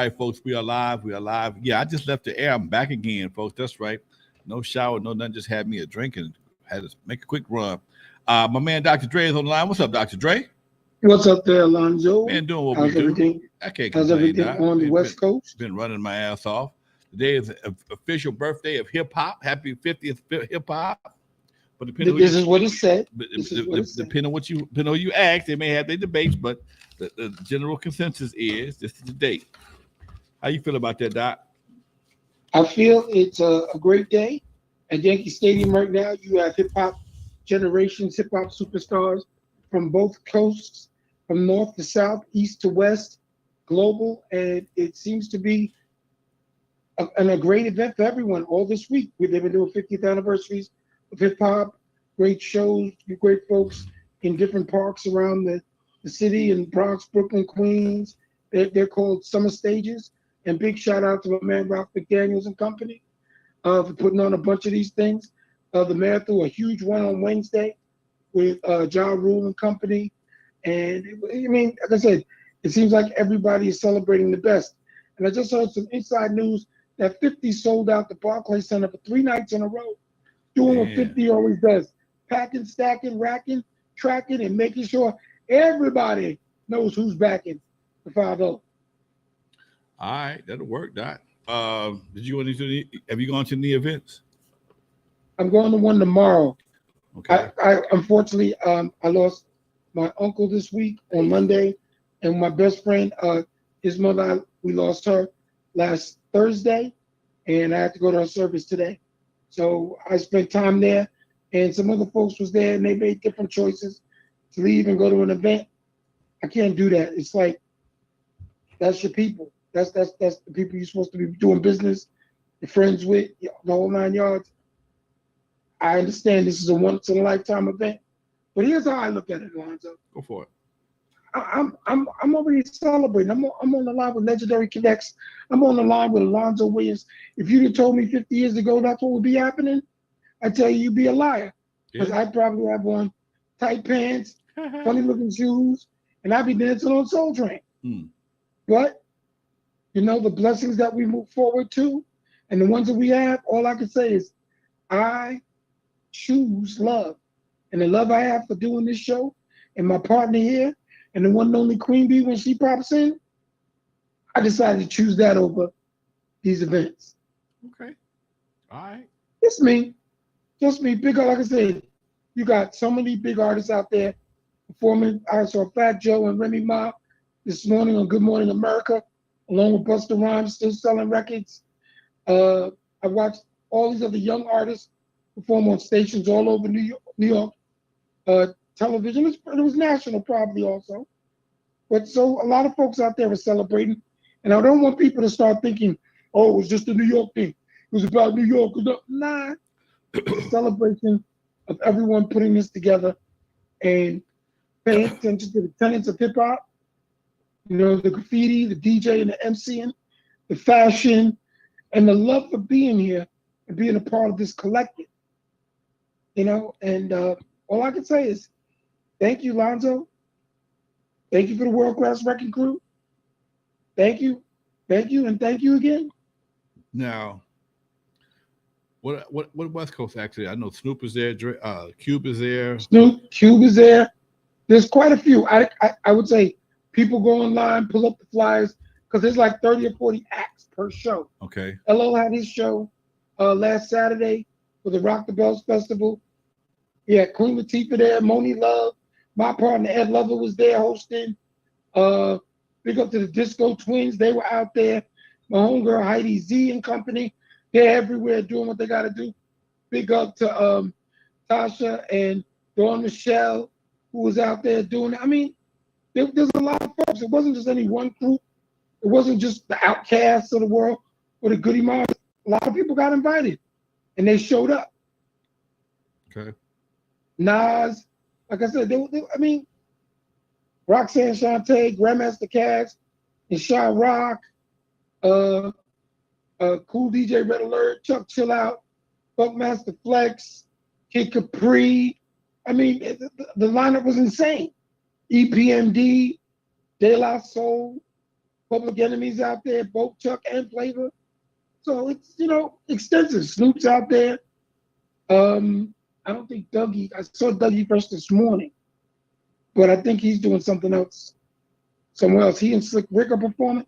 right, folks, we are live. We are live. Yeah, I just left the air. I'm back again, folks. That's right. No shower, no nothing. Just had me a drink and had to make a quick run. My man, Dr. Dre, is on the line. What's up, Dr. Dre? What's up there, Lonzo? Man, doing what we How's do. everything? I can't How's complain, everything Doc. on the Been, West been, Coast? been running my ass off. Today is the official birthday of hip hop. Happy 50th hip hop. But depending on who This is what it said. depending on depending on who you ask, they may have their debates, but the general consensus is this is the date. How you feel about that, Doc? I feel it's a great day at Yankee Stadium right now. You have hip hop generations, hip hop superstars from both coasts, from north to south, east to west, global, and it seems to be a great event for everyone all this week. They've been doing 50th anniversaries of hip hop, great shows, great folks in different parks around the city in Bronx, Brooklyn, Queens. They're called summer stages. And big shout out to my man Ralph McDaniels and company for putting on a bunch of these things. The mayor threw a huge one on Wednesday with Ja Rule and company. And I mean, like I said, it seems like everybody is celebrating the best. And I just heard some inside news that 50 sold out the Barclays Center for 3 nights in a row, doing what 50 always does, packing, stacking, racking, tracking, and making sure everybody knows who's backing the 5-0. All right, that'll work, Doc. Did you go to have you gone to any events? I'm going to one tomorrow. Okay. I unfortunately I lost my uncle this week on Monday, and my best friend, his mother, we lost her last Thursday, and I had to go to her service today. So I spent time there, and some other folks was there, and they made different choices to leave and go to an event. I can't do that. It's like that's your people. That's the people you're supposed to be doing business, your friends with, the whole 9 yards. I understand this is a once in a lifetime event, but here's how I look at it, Lonzo. Go for it. I'm already celebrating. I'm on the line with legendary connects. I'm on the line with Lonzo Williams. If you'd have told me 50 years ago that's what would be happening, I'd tell you you'd be a liar. Because I'd probably have on tight pants, funny looking shoes, and I'd be dancing on Soul Train. But the blessings that we move forward to and the ones that we have, all I can say is I choose love. And the love I have for doing this show and my partner here and the one and only Queen Bee when she pops in, I decided to choose that over these events. Okay. All right. It's me. Just me. Big, like I said, you got so many big artists out there performing. I saw Fat Joe and Remy Ma this morning on Good Morning America, along with Busta Rhymes, still selling records. I watched all these other young artists perform on stations all over New York television. It was national probably also. But so a lot of folks out there are celebrating. And I don't want people to start thinking, oh, it was just a New York thing. It was about New York. Nah. It's a celebration of everyone putting this together and paying attention to the tenets of hip hop. The graffiti, the DJ and the MCing, the fashion, and the love for being here and being a part of this collective. And all I can say is thank you, Lonzo. Thank you for the world-class wrecking crew. Thank you, and thank you again. Now, what West Coast actually? I know Snoop is there, Cube is there. Cube is there. There's quite a few. I would say people go online, pull up the flyers, because there's like 30 or 40 acts per show. Okay. LL had his show last Saturday for the Rock the Bells Festival. Yeah, Queen Latifah there, Moni Love. My partner Ed Lover was there hosting. Big up to the Disco Twins. They were out there. My homegirl Heidi Z and company. They're everywhere doing what they got to do. Big up to Tasha and Dawn Michelle, who was out there doing it. I mean, there's a lot of folks. It wasn't just any one group. It wasn't just the outcasts of the world or the goody moms. A lot of people got invited, and they showed up. Okay. Nas, like I said, I mean, Roxanne Shante, Grandmaster Cass, and Sean Rock, Cool DJ Red Alert, Chuck Chill Out, Funkmaster Flex, Kid Capri. I mean, the lineup was insane. EPMD, De La Soul, Public Enemy's out there, both Chuck and Flavor. So it's extensive. Snoop's out there. I don't think Dougie. I saw Dougie first this morning, but I think he's doing something else somewhere else. He and Slick Rick are performing.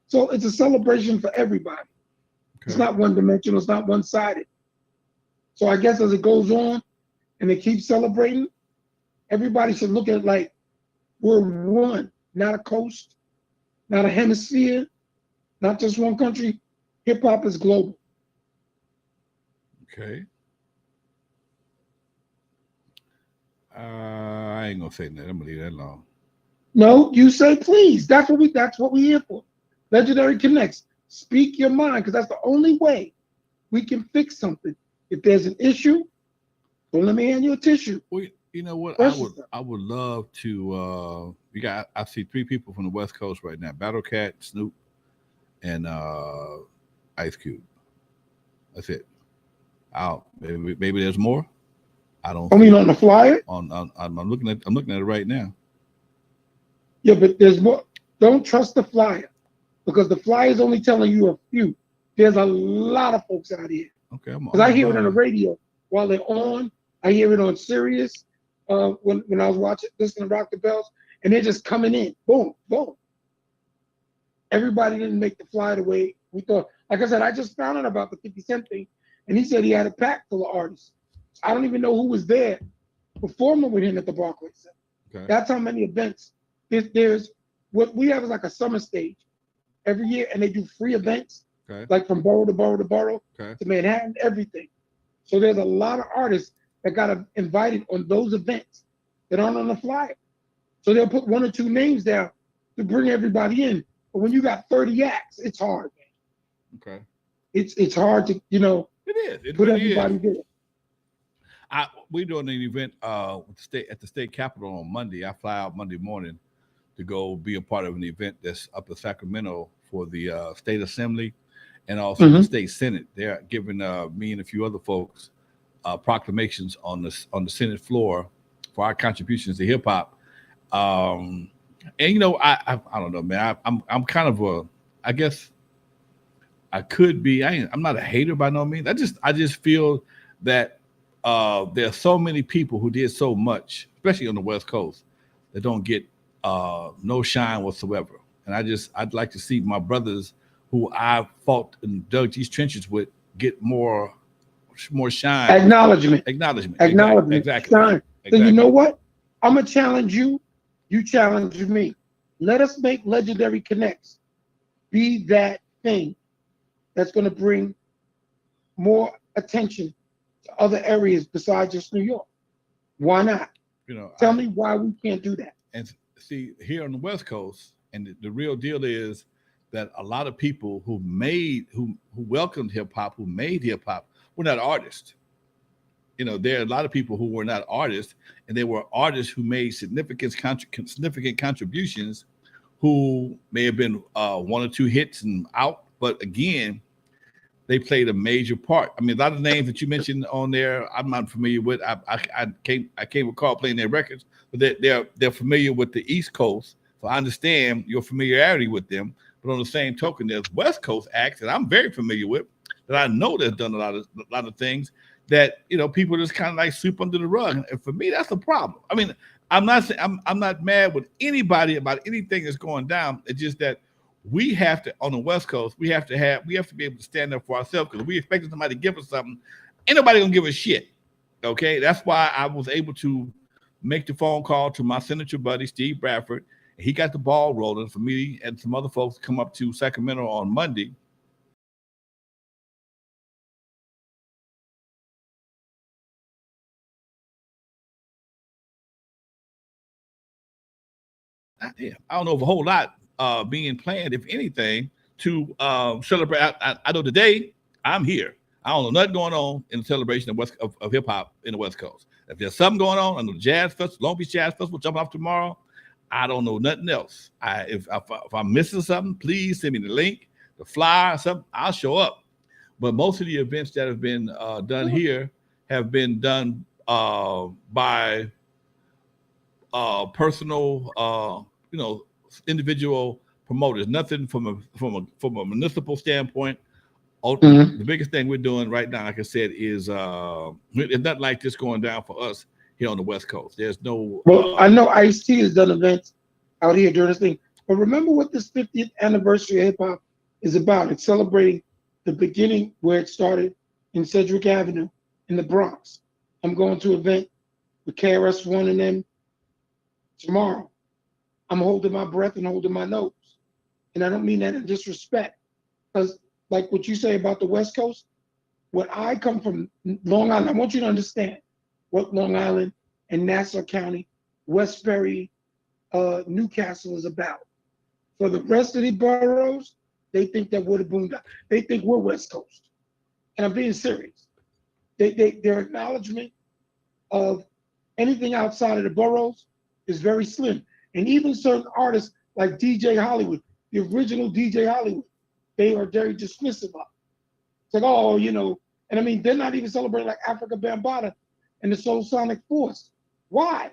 So it's a celebration for everybody. Okay. It's not one dimensional. It's not one sided. So I guess as it goes on and they keep celebrating, everybody should look at it like we're one, not a coast, not a hemisphere, not just one country. Hip hop is global. Okay. I ain't gonna say that. I'm gonna leave that alone. No, you say please. That's what we're here for. Legendary Connects. Speak your mind, because that's the only way we can fix something. If there's an issue, don't let me hand you a tissue. Well, you know what? I would love to. I see 3 people from the West Coast right now: Battle Cat, Snoop, and Ice Cube. That's it. Maybe there's more. I don't. I mean, on the flyer. I'm looking at it right now. Yeah, but there's more. Don't trust the flyer, because the flyer is only telling you a few. There's a lot of folks out here. Okay, because I hear it on the radio while they're on. I hear it on Sirius when I was listening to Rock the Bells, and they're just coming in. Boom, boom. Everybody didn't make the flyer the way we thought. Like I said, I just found out about the 50 Cent thing, and he said he had a pack full of artists. I don't even know who was there performing with him at the Barclays Center. Okay. That's how many events. There's what we have is like a summer stage every year, and they do free events, like from borough to borough to borough to Manhattan, everything. So there's a lot of artists that got invited on those events that aren't on the flyer. So they'll put 1 or 2 names down to bring everybody in. But when you got 30 acts, it's hard, man. Okay. It's hard to, It is. It put really everybody is. there. We're doing an event at the state capitol on Monday. I fly out Monday morning to go be a part of an event that's up in Sacramento for the state assembly and also the state senate. They're giving me and a few other folks proclamations on the Senate floor for our contributions to hip hop. And I don't know, man. I'm kind of I guess I could be. I'm not a hater by no means. I just feel that there are so many people who did so much, especially on the West Coast, that don't get no shine whatsoever. And I'd like to see my brothers who I fought and dug these trenches with get more shine. Acknowledgement. Exactly. Shine. So you know what? I'm gonna challenge you. You challenge me. Let us make Legendary Connects be that thing that's gonna bring more attention to other areas besides just New York. Why not? Tell me why we can't do that. And see, here on the West Coast, and the real deal is that a lot of people who welcomed hip hop, who made hip hop, were not artists. There are a lot of people who were not artists, and they were artists who made significant contributions, who may have been 1 or 2 hits and out, but again, they played a major part. I mean, a lot of names that you mentioned on there, I'm not familiar with. I can't recall playing their records, but they're familiar with the East Coast, so I understand your familiarity with them. But on the same token, there's West Coast acts that I'm very familiar with, that I know that's done a lot of things that people just kind of like sweep under the rug. And for me, that's a problem. I mean, I'm not mad with anybody about anything that's going down. It's just that we have to, on the West Coast, we have to be able to stand up for ourselves, because we expect somebody to give us something. Ain't nobody gonna give a shit. Okay, that's why I was able to make the phone call to my senator buddy Steve Bradford. He got the ball rolling for me and some other folks to come up to Sacramento on Monday. I don't know of a whole lot being planned, if anything, to celebrate. I know today I'm here. I don't know nothing going on in the celebration of hip hop in the West Coast. If there's something going on, I know the Jazz Festival, Long Beach Jazz Festival jumping off tomorrow. I don't know nothing else. If I'm missing something, please send me the link, the flyer, something. I'll show up. But most of the events that have been done here have been done by personal, individual promote. It's nothing from a municipal standpoint. Mhm. The biggest thing we're doing right now, like I said, is it's not like this going down for us here on the West Coast. There's no Well, I know Ice-T has done events out here during this thing, but remember what this 50th anniversary of hip hop is about. It's celebrating the beginning where it started in Sedgwick Avenue in the Bronx. I'm going to an event with KRS-One and them tomorrow. I'm holding my breath and holding my nose. And I don't mean that in disrespect. Because like what you say about the West Coast, when I come from Long Island, I want you to understand what Long Island and Nassau County, Westbury, Newcastle is about. For the rest of the boroughs, they think that we're the boondocks. They think we're West Coast. And I'm being serious. Their acknowledgement of anything outside of the boroughs is very slim. And even certain artists like DJ Hollywood, the original DJ Hollywood, they are very dismissive of. It's like, oh, and I mean, they're not even celebrating like Africa Bambaataa and the Soul Sonic Force. Why?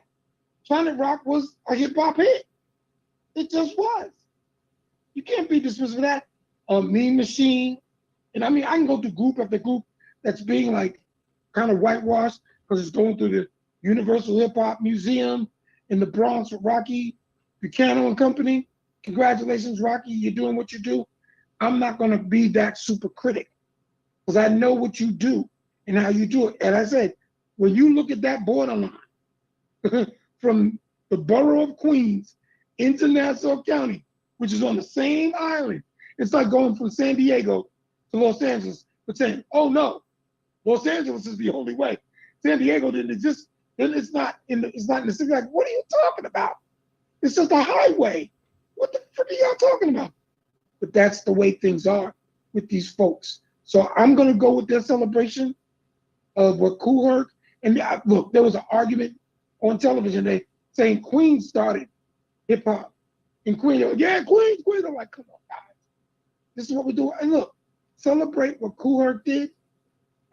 Planet Rock was a hip hop hit. It just was. You can't be dismissive of that. Mean Machine. And I mean, I can go through group after group that's being like kind of whitewashed because it's going through the Universal Hip Hop Museum in the Bronx with Rocky Buchanan and company. Congratulations, Rocky. You're doing what you do. I'm not going to be that super critic because I know what you do and how you do it. And I said, when you look at that borderline from the borough of Queens into Nassau County, which is on the same island, it's like going from San Diego to Los Angeles, but saying, oh no, Los Angeles is the only way. San Diego didn't exist. Then it's not in the city. Like, what are you talking about? It's just a highway. What the frick are y'all talking about? But that's the way things are with these folks. So I'm going to go with their celebration of what Kool Herc. And look, there was an argument on television today saying Queens started hip hop. And Queens, yeah, Queens. I'm like, come on, guys. This is what we do. And look, celebrate what Kool Herc did.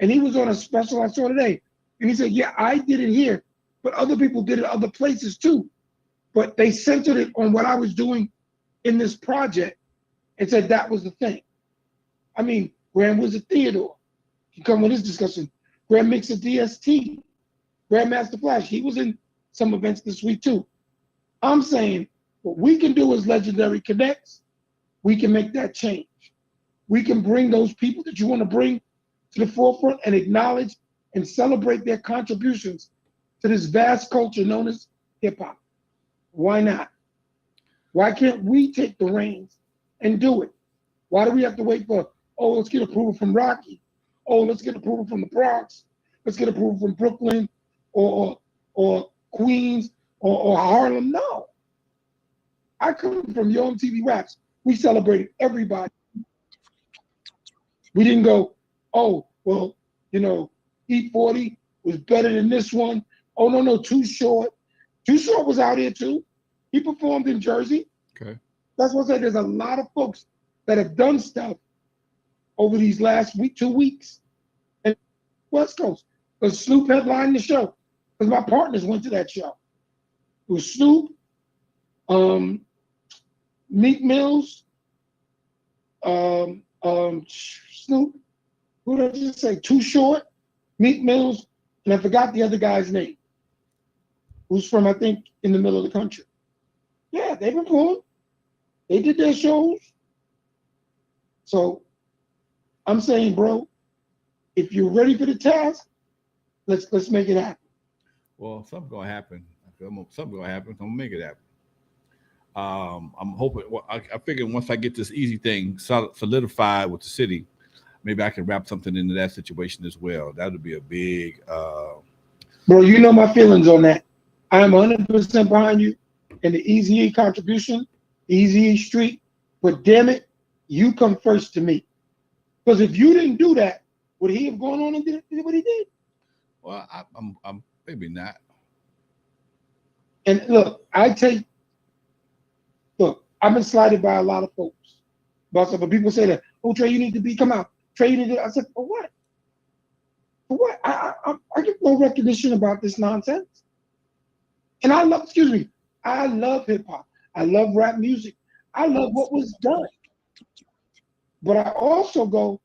And he was on a special I saw today. And he said, yeah, I did it here, but other people did it other places too. But they centered it on what I was doing in this project and said that was the thing. I mean, Grand Wizard Theodore, he come with his discussion. Grand Mixer DST, Grandmaster Flash, he was in some events this week too. I'm saying what we can do as Legendary Connects, we can make that change. We can bring those people that you want to bring to the forefront and acknowledge and celebrate their contributions to this vast culture known as hip hop. Why not? Why can't we take the reins and do it? Why do we have to wait for, oh, let's get approval from Rocky. Oh, let's get approval from the Bronx. Let's get approval from Brooklyn or Queens or Harlem. No. I come from Yo MTV Raps. We celebrated everybody. We didn't go, oh, well, E40 was better than this one. Oh, no, Too Short. Too Short was out here too. He performed in Jersey. Okay. That's what I said. There's a lot of folks that have done stuff over these last 2 weeks. And West Coast. Because Snoop headlined the show. Because my partners went to that show. It was Snoop, Meek Mills, Snoop, who did I just say? Too Short, Meek Mills, and I forgot the other guy's name, who's from, I think, in the middle of the country. Yeah, they performed. They did their shows. So I'm saying, bro, if you're ready for the task, let's make it happen. Well, something's gonna happen. Something's gonna happen. I'm gonna make it happen. I'm hoping. Well, I figure once I get this easy thing solidified with the city, maybe I can wrap something into that situation as well. That would be a big. Bro, you know my feelings on that. I'm 100% behind you in the Easy E contribution, Easy E Street. But damn it, you come first to me. Because if you didn't do that, would he have gone on and did what he did? Well, I'm maybe not. And look, I've been slighted by a lot of folks. But people say that, oh, Trey, you need to come out. Trey, you need to. I said, for what? For what? I get no recognition about this nonsense. And I love hip hop. I love rap music. I love what was done. But I also go,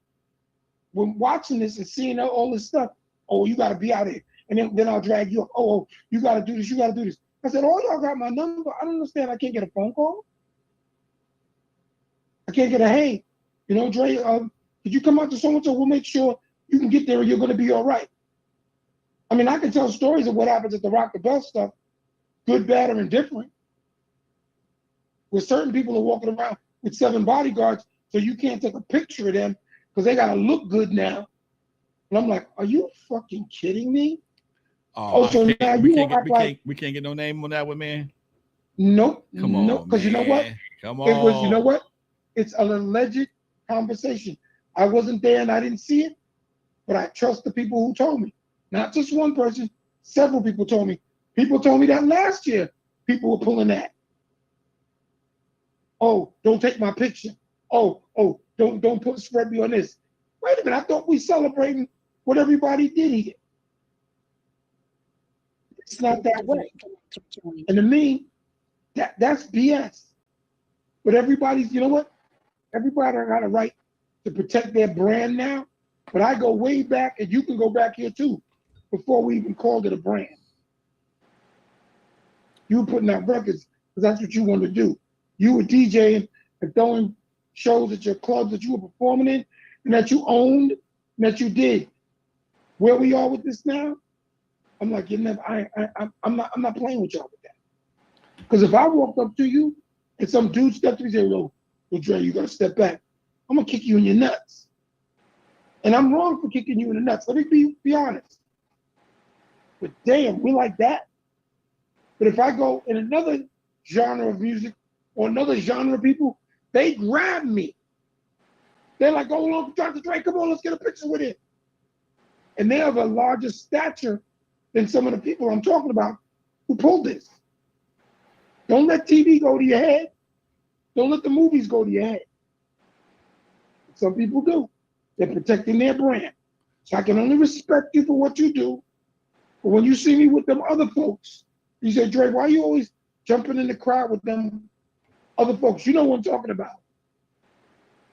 when watching this and seeing all this stuff, oh, you got to be out here. And then I'll drag you up. Oh, you got to do this. You got to do this. I said, oh, y'all got my number. I don't understand. I can't get a phone call. I can't get a, hey, Dre, could you come out to so-and-so? We'll make sure you can get there and you're going to be all right. I mean, I can tell stories of what happens at the Rock the Bell stuff, good, bad, or indifferent. Where certain people are walking around with 7 bodyguards, so you can't take a picture of them because they got to look good now. And I'm like, are you fucking kidding me? So now we can't get no name on that one, man. Nope. Come on, because you know what? Come on. It was, you know what? It's an alleged conversation. I wasn't there and I didn't see it, but I trust the people who told me. Not just one person, several people told me. People told me that last year. People were pulling that. Oh, don't take my picture. Oh, don't put spread me on this. Wait a minute, I thought we celebrating what everybody did here. It's not that way. And to me, that's BS. But everybody's, you know what? Everybody got a right to protect their brand now. But I go way back, and you can go back here too, before we even called it a brand. You were putting out records because that's what you wanted to do. You were DJing and throwing shows at your clubs that you were performing in and that you owned and that you did. Where we are with this now, I'm like, I'm not playing with y'all with that. Because if I walked up to you and some dude stepped to me and said, "Yo, Dre, you gotta step back," I'm gonna kick you in your nuts. And I'm wrong for kicking you in the nuts. Let me be honest. But damn, we like that. But if I go in another genre of music or another genre of people, they grab me. They're like, "Oh, look, Dr. Dre, come on, let's get a picture with it." And they have a larger stature than some of the people I'm talking about who pulled this. Don't let TV go to your head. Don't let the movies go to your head. Some people do. They're protecting their brand. So I can only respect you for what you do. But when you see me with them other folks, you say, "Dre, why are you always jumping in the crowd with them other folks?" You know what I'm talking about.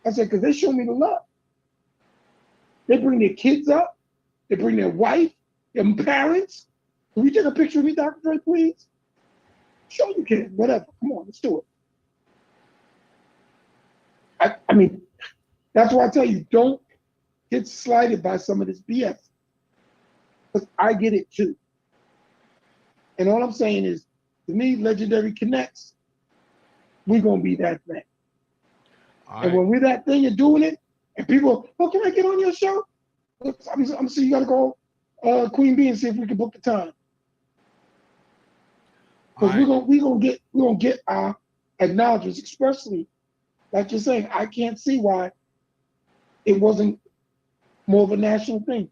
I said, because they show me the love. They bring their kids up. They bring their wife, their parents. Can we take a picture of me, Dr. Dre, please? Sure you can. Whatever. Come on, let's do it. I mean, that's why I tell you, don't get slighted by some of this BS. Because I get it too. And all I'm saying is, to me, Legendary Connects, we're going to be that thing. And when we're that thing and doing it, and people, "Oh, can I get on your show?" I'm saying you got to call Queen Bee and see if we can book the time. Because we're gonna get our acknowledgments, especially like you're saying. I can't see why it wasn't more of a national thing,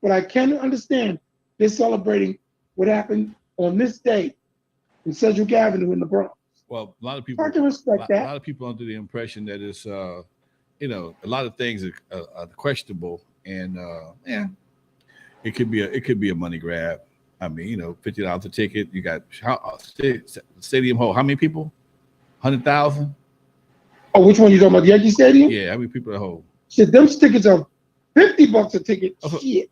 but I can understand they're celebrating what happened on this day in Sedgwick Avenue in the Bronx. Well, a lot of people. I can respect that. A lot of people under the impression that it's, a lot of things are questionable, and it could be a money grab. I mean, $50 a ticket. You got stadium hold how many people? 100,000. Oh, which one you talking about? The Yankee Stadium? Yeah, how many people at home? Shit, them tickets are $50 a ticket. Shit,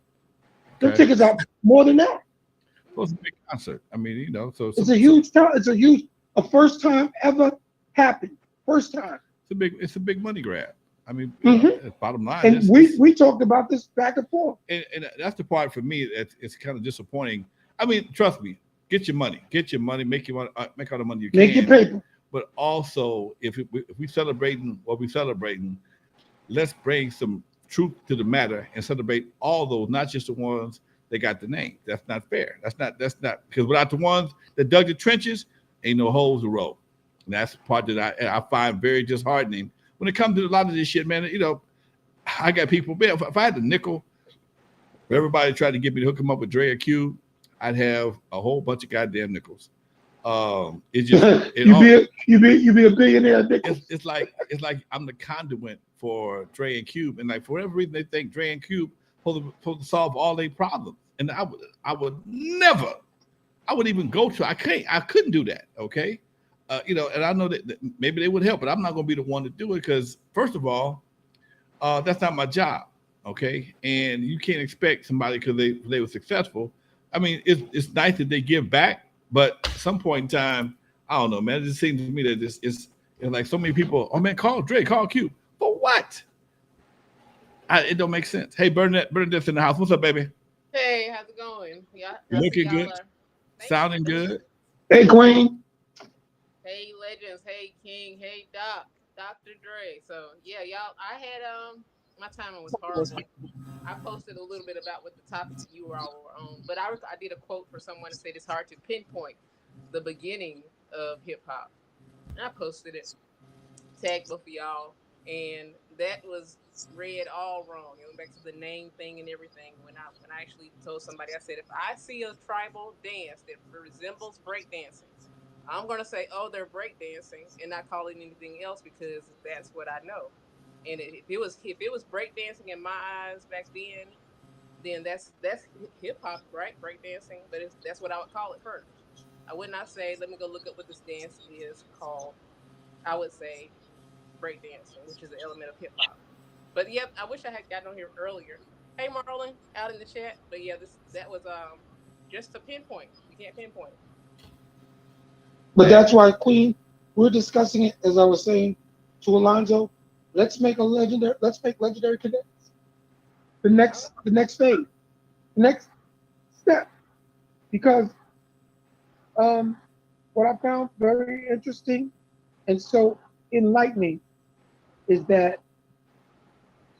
them tickets are more than that. Well, it's a big concert. I mean, so it's a huge time. It's a first time ever happened. First time. It's a big money grab. I mean, bottom line. And we talked about this back and forth. And that's the part for me it's kind of disappointing. I mean, trust me, get your money, make all the money you can. Make your paper. But also, if we celebrating what we're celebrating, let's bring some truth to the matter and celebrate all those, not just the ones that got the name. That's not fair. That's not because without the ones that dug the trenches, ain't no holes to roll. And that's the part that I find very disheartening when it comes to a lot of this shit, man. I got people, man, if I had the nickel for everybody tried to get me to hook them up with Dre or Cube, I'd have a whole bunch of goddamn nickels. It's just you'd be a billionaire. It's like I'm the conduit for Dre and Cube, and like for whatever reason they think Dre and Cube supposed to solve all their problems, and I would never, I wouldn't even go to. I couldn't do that. Okay, And I know that maybe they would help, but I'm not going to be the one to do it because, first of all, that's not my job. Okay, and you can't expect somebody because they were successful. I mean, it's nice that they give back, but at some point in time, I don't know, man. It just seems to me that it's like so many people. Oh man, call Dre, call Q for what? It don't make sense. Hey, Bernadette's in the house. What's up, baby? Hey, how's it going? Yeah, I see Looking y'all good, are. Thank you. sounding good. Hey, Queen. Hey, legends. Hey, King. Hey, Doc. Dr. Dre. So yeah, y'all. I had my timing was horrible. I posted a little bit about what the topic you all were on, but I did a quote for someone that said it's hard to pinpoint the beginning of hip hop, and I posted it. Tagged both of y'all, and that was read all wrong. It went back to the name thing and everything. When I actually told somebody, I said if I see a tribal dance that resembles breakdancing, I'm gonna say, oh, they're breakdancing, and not call it anything else because that's what I know. And if it was breakdancing in my eyes back then that's hip hop, right? Breakdancing, but that's what I would call it first. I would not say, let me go look up what this dance is called. I would say breakdancing, which is an element of hip hop. But yep, I wish I had gotten on here earlier. Hey Marlon, out in the chat. But yeah, this that was just a pinpoint. You can't pinpoint it. But that's why, Queen, we're discussing it as I was saying to Alonzo. Let's make legendary cadets. The next phase, the next step. Because what I found very interesting and so enlightening is that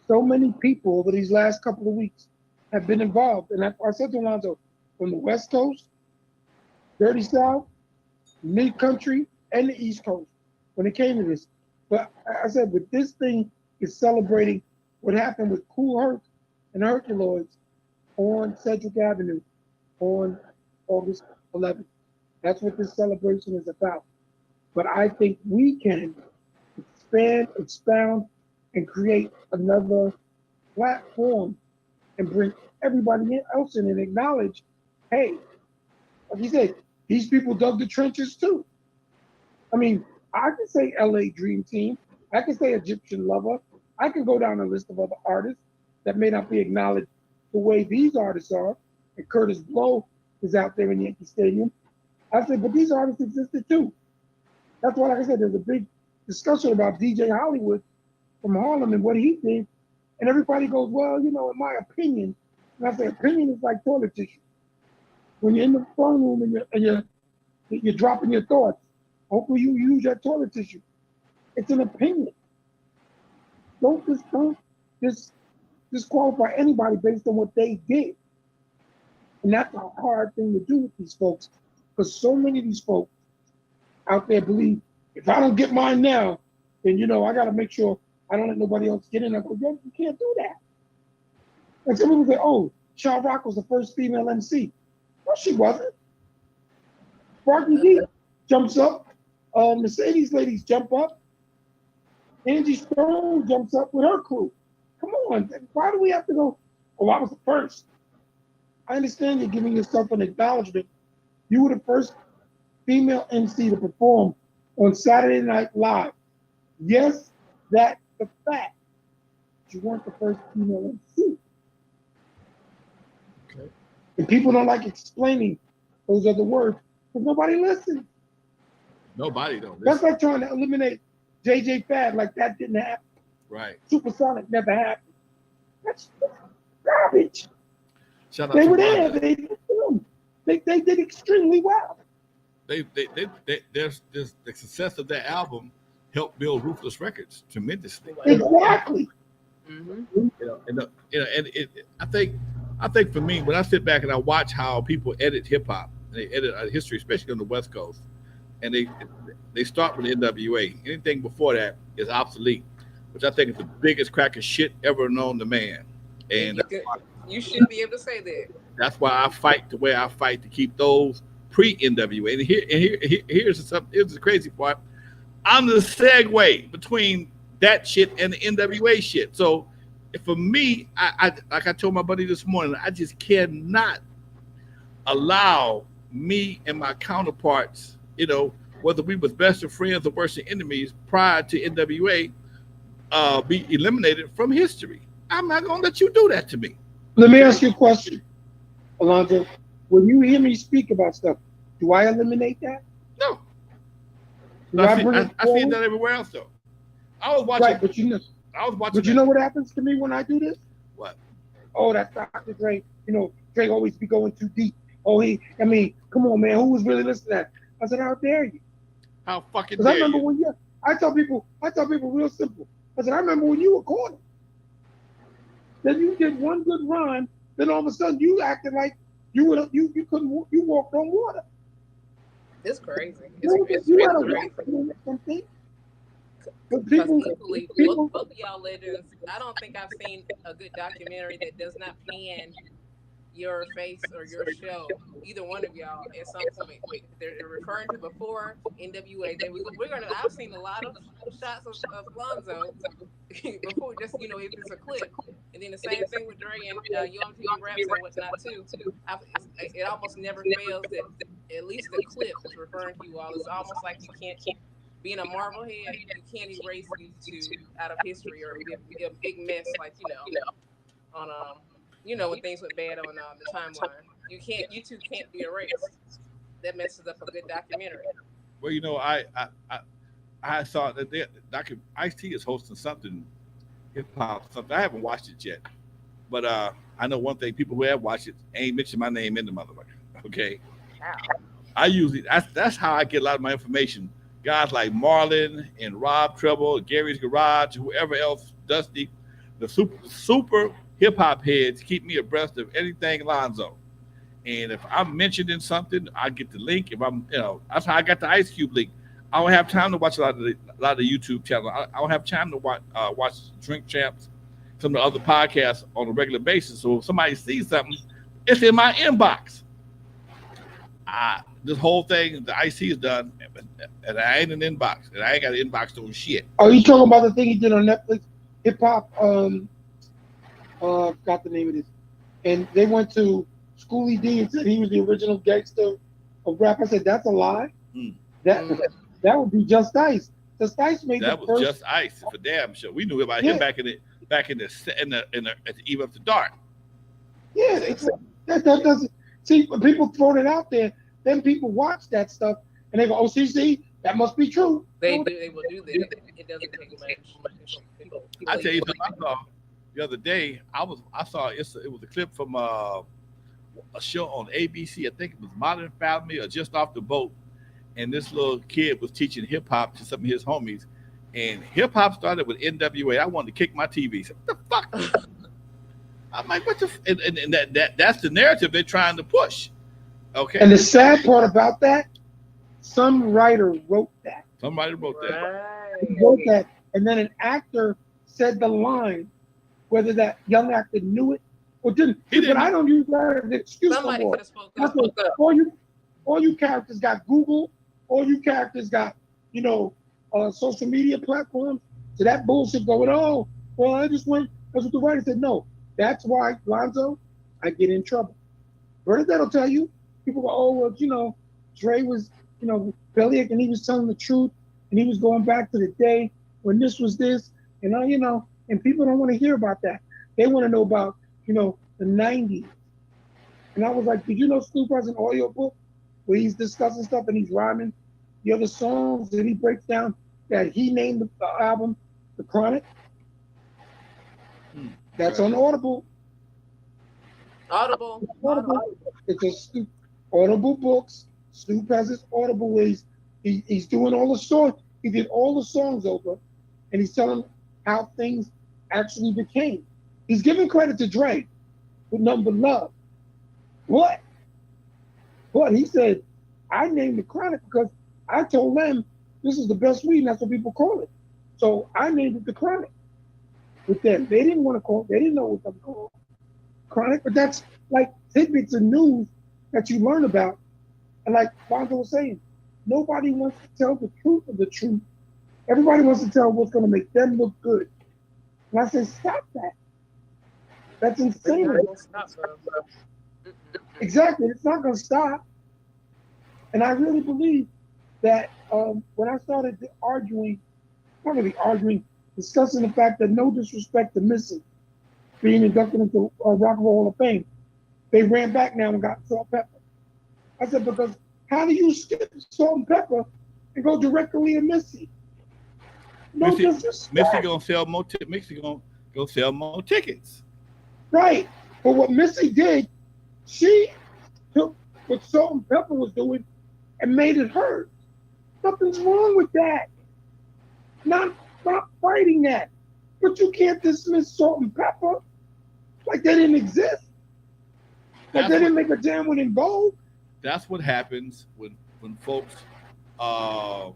so many people over these last couple of weeks have been involved. And I said to Alonzo, from the West Coast, Dirty South, Mid Country, and the East Coast when it came to this. But I said, but this thing is celebrating what happened with Cool Herc and Herculoids on Cedric Avenue on August 11th. That's what this celebration is about. But I think we can expand, expound, and create another platform and bring everybody else in and acknowledge, hey, like you said, these people dug the trenches too. I mean, I can say LA Dream Team, I can say Egyptian Lover, I can go down a list of other artists that may not be acknowledged the way these artists are. And Curtis Blow is out there in Yankee Stadium. I said, but these artists existed too. That's why, like I said, there's a big discussion about DJ Hollywood from Harlem and what he did. And everybody goes, well, in my opinion, and I say, opinion is like toilet tissue. When you're in the phone room and you're dropping your thoughts, hopefully you use that toilet tissue. It's an opinion. Don't disqualify anybody based on what they did. And that's a hard thing to do with these folks. Because so many of these folks out there believe, if I don't get mine now, then I gotta make sure I don't let nobody else get in. I go, yo, you can't do that. And some people say, oh, Shaw Rock was the first female MC. No, she wasn't. Sparky D jumps up. Mercedes ladies jump up. Angie Stone jumps up with her crew. Come on, why do we have to go? Oh, I was the first. I understand you're giving yourself an acknowledgement. You were the first female MC to perform on Saturday Night Live. Yes, that's the fact. But you weren't the first female MC. Okay. And people don't like explaining those other words because nobody listens. Nobody don't. That's like trying to eliminate JJ Fad like that didn't happen. Right. Supersonic never happened. That's garbage. Shout out They to were there. Wanda. They did extremely well. There's the success of that album helped build Ruthless Records tremendously. Exactly. Mm-hmm. I think for me, when I sit back and I watch how people edit hip hop, they edit history, especially on the West Coast, and they start with the NWA. Anything before that is obsolete, which I think is the biggest crack of shit ever known to man. And You should be able to say that. that's why I fight the way I fight to keep those pre-NWA. And here's the crazy part. I'm the segue between that shit and the NWA shit. So for me, I like I told my buddy this morning, I just cannot allow me and my counterparts, whether we was best of friends or worst of enemies prior to NWA be eliminated from history. I'm not gonna let you do that to me. Let me Okay? ask you a question, Alonzo. When you hear me speak about stuff, do I eliminate that? No. Do I bring it I see it forward? done everywhere else though. I was watching Right, but I was watching but you that. know what happens to me when I do this? What? Oh, that's Dr. Dre. You know, Dre always be going too deep. Oh, I mean, come on, man. Who was really listening to that? I said, how dare you? How fucking Because I dare remember you? when I tell people real simple. I said, I remember when you were corny. Then you did one good rhyme. Then all of a sudden you acted like you couldn't you walked on water. It's crazy. It's You had really a crazy. walk on something. But Because people, equally, people, both of y'all legends, I don't think I've seen a good documentary that does not pan your face or your show, either one of y'all, at some point. If they're referring to before NWA, we're gonna. I've seen a lot of shots of Lonzo before, just if it's a clip, and then the same thing with Dre and you on TV raps and whatnot too. It almost never fails that at least the clip is referring to you all. It's almost like you can't. Being a Marblehead, you can't erase you two out of history or be a big mess like on when things went bad on the timeline. You two can't be erased. That messes up a good documentary. Well, I saw that Dr. Ice T is hosting something hip hop something. I haven't watched it yet, but I know one thing: people who have watched it ain't mentioned my name in the motherfucker. Okay, Wow. I usually that's how I get a lot of my information. Guys like Marlon and Rob Treble, Gary's Garage, whoever else, Dusty, the super hip hop heads keep me abreast of anything Lonzo. And if I'm mentioned in something, I get the link. If that's how I got the Ice Cube link. I don't have time to watch a lot of YouTube channels. I don't have time to watch Drink Champs, some of the other podcasts on a regular basis. So if somebody sees something, it's in my inbox. This whole thing, the IC is done, and I ain't an inbox, and I ain't got an inbox doing shit. are you talking about the thing he did on Netflix? Hip hop, got the name of this. And they went to Schoolie D and said he was the original gangster of rap. I said, that's a lie. Mm. That that would be Just Ice. Just Ice made That the was first. just Ice for damn sure. We knew about him Yeah, back in the at the eve of the dark. yeah. That doesn't see when people throwing it out there. Then people watch that stuff and they go, "Oh, see, that must be true." They No, do. They will do that. It doesn't take much. I People tell you equally. something. I saw the other day. I saw it was a clip from a show on ABC. I think it was Modern Family or Just Off the Boat. And this little kid was teaching hip hop to some of his homies. And hip hop started with NWA. I wanted to kick my TV. So what the fuck? I'm like, what the? And that's the narrative they're trying to push. and Okay, the sad part about that, some writer wrote that. somebody wrote that. Wrote Right. that, and then an actor said the line, whether that young actor knew it or didn't. He See, but didn't. I don't use that as an excuse no Somebody more. could have spoke I up. said, all you characters got Google, all you characters got, social media platforms. So that bullshit going, oh, well, I just went, that's what the writer said. No, that's why, Lonzo, I get in trouble. Bernadette will tell you, people go, oh, well, Dre was, Bellick and he was telling the truth and he was going back to the day when this was this, and people don't want to hear about that. They want to know about, the 90s. And I was like, did you know Snoop has an audio book where he's discussing stuff and he's rhyming the other songs and he breaks down that he named the album The Chronic? That's Okay. on Audible. Audible. Audible. It's a Snoop Audible books. Snoop has his Audible where he's doing all the songs. He did all the songs over, and he's telling how things actually became. He's giving credit to Dre with nothing but love. But he said, I named the Chronic because I told them this is the best weed, and that's what people call it. So I named it the Chronic with them. They didn't want to call it, they didn't know what to call Chronic, but that's like tidbits of news that you learn about. And like Lonzo was saying, nobody wants to tell the truth of the truth. Everybody wants to tell what's going to make them look good. And I said, stop that. That's It's insane. not gonna stop, bro. Exactly. It's not going to stop. And I really believe that when I started arguing, not really arguing, discussing the fact that no disrespect to Missy being inducted into Rock and Roll Hall of Fame, they ran back now and got Salt Pepper. I said, because how do you skip Salt and Pepper and go directly to Missy? No disrespect. Missy gonna sell more. Missy gonna go sell more tickets. Right. But what Missy did, she took what Salt and Pepper was doing and made it hers. Nothing's wrong with that. Not fighting that. But you can't dismiss Salt and Pepper like they didn't exist. Like they didn't make a jam when in Vogue. That's what happens when folks from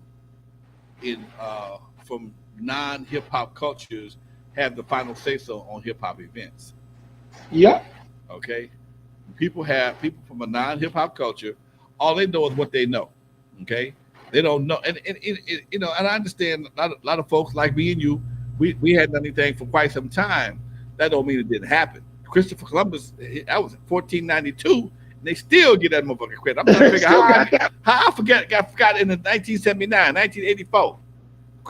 non-hip hop cultures have the final say so on hip hop events. Yep. Okay. People from a non-hip hop culture, all they know is what they know. Okay. They don't know, and you know, and I understand a lot of folks like me and you, we hadn't done anything for quite some time. That don't mean it didn't happen. Christopher Columbus, that was 1492, and they still get that motherfucker credit. I'm trying to figure out how I forgot in the 1979, 1984.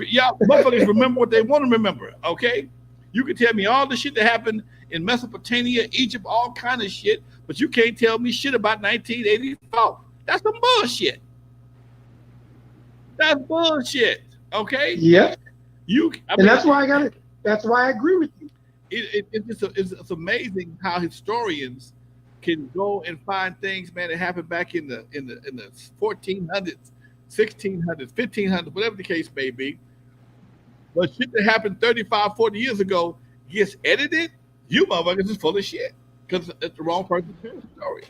Y'all motherfuckers remember what they want to remember, okay? You can tell me all the shit that happened in Mesopotamia, Egypt, all kind of shit, but you can't tell me shit about 1984. That's some bullshit. That's bullshit, okay? Yeah. And that's why I got it. That's why I agree with you. It's amazing how historians can go and find things, man, that happened back in the 1400s, 1600s, 1500s, whatever the case may be. But shit that happened 35, 40 years ago gets edited. You motherfuckers is full of shit because it's the wrong person to tell the story.